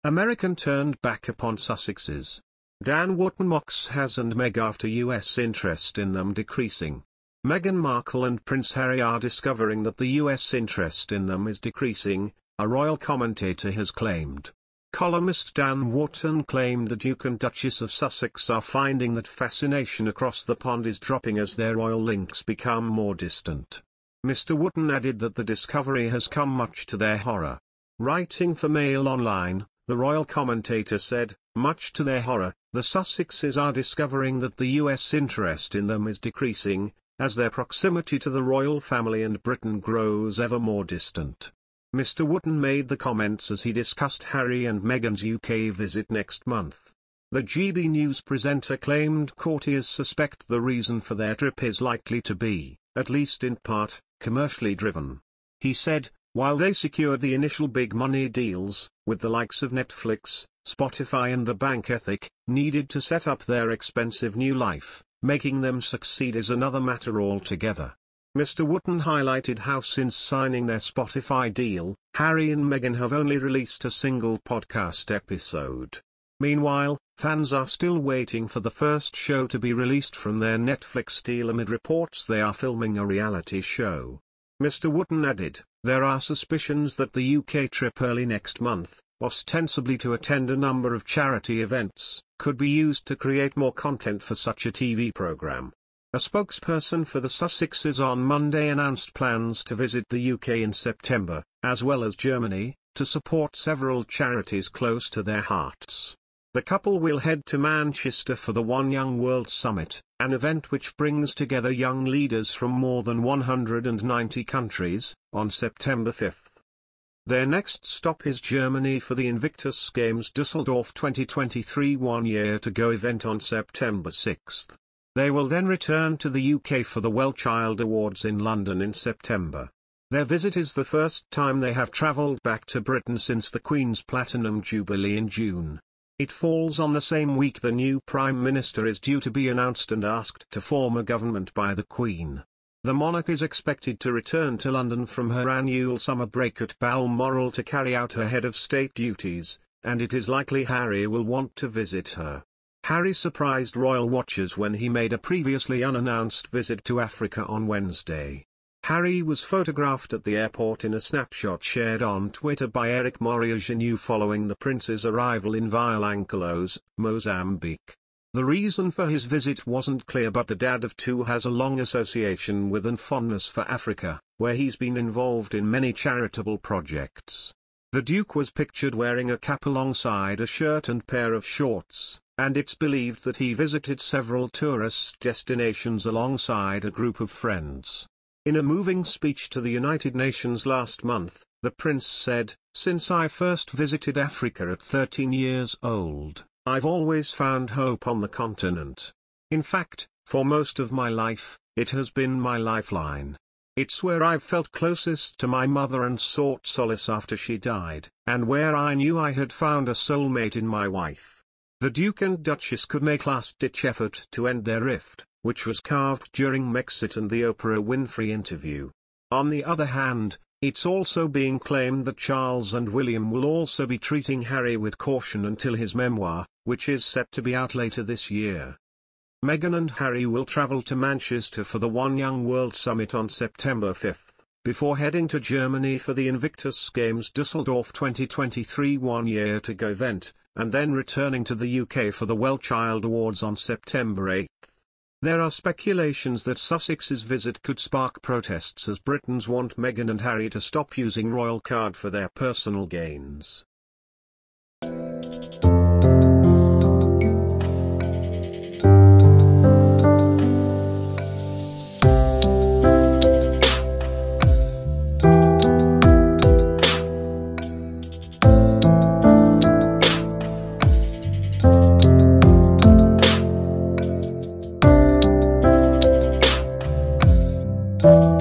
American turned back upon Sussexes. Dan Wootton mocks Haz and Meg after US interest in them decreasing. Meghan Markle and Prince Harry are discovering that the US interest in them is decreasing, a royal commentator has claimed. Columnist Dan Wootton claimed the Duke and Duchess of Sussex are finding that fascination across the pond is dropping as their royal links become more distant. Mr. Wootton added that the discovery has come much to their horror. Writing for Mail Online, the royal commentator said, much to their horror, the Sussexes are discovering that the US interest in them is decreasing, as their proximity to the royal family and Britain grows ever more distant. Mr. Wootton made the comments as he discussed Harry and Meghan's UK visit next month. The GB News presenter claimed courtiers suspect the reason for their trip is likely to be, at least in part, commercially driven. He said, while they secured the initial big money deals, with the likes of Netflix, Spotify and the bank ethic, needed to set up their expensive new life, making them succeed is another matter altogether. Mr. Wootton highlighted how since signing their Spotify deal, Harry and Meghan have only released a single podcast episode. Meanwhile, fans are still waiting for the first show to be released from their Netflix deal amid reports they are filming a reality show. Mr. Wootton added, there are suspicions that the UK trip early next month, ostensibly to attend a number of charity events, could be used to create more content for such a TV programme. A spokesperson for the Sussexes on Monday announced plans to visit the UK in September, as well as Germany, to support several charities close to their hearts. The couple will head to Manchester for the One Young World Summit, an event which brings together young leaders from more than 190 countries, on September 5. Their next stop is Germany for the Invictus Games Düsseldorf 2023 one-year-to-go event on September 6. They will then return to the UK for the Well Child Awards in London in September. Their visit is the first time they have travelled back to Britain since the Queen's Platinum Jubilee in June. It falls on the same week the new Prime Minister is due to be announced and asked to form a government by the Queen. The monarch is expected to return to London from her annual summer break at Balmoral to carry out her head of state duties, and it is likely Harry will want to visit her. Harry surprised royal watchers when he made a previously unannounced visit to Africa on Wednesday. Harry was photographed at the airport in a snapshot shared on Twitter by Eric Moriaginu following the prince's arrival in Vilanculos, Mozambique. The reason for his visit wasn't clear, but the dad of two has a long association with and fondness for Africa, where he's been involved in many charitable projects. The Duke was pictured wearing a cap alongside a shirt and pair of shorts, and it's believed that he visited several tourist destinations alongside a group of friends. In a moving speech to the United Nations last month, the prince said, "Since I first visited Africa at 13 years old, I've always found hope on the continent. In fact, for most of my life, it has been my lifeline. It's where I've felt closest to my mother and sought solace after she died, and where I knew I had found a soulmate in my wife." The Duke and Duchess could make last-ditch effort to end their rift, which was carved during Megxit and the Oprah Winfrey interview. On the other hand, it's also being claimed that Charles and William will also be treating Harry with caution until his memoir, which is set to be out later this year. Meghan and Harry will travel to Manchester for the One Young World Summit on September 5, before heading to Germany for the Invictus Games Düsseldorf 2023 one-year-to-go event, and then returning to the UK for the Well Child Awards on September 8. There are speculations that Sussex's visit could spark protests as Britons want Meghan and Harry to stop using royal card for their personal gains. you.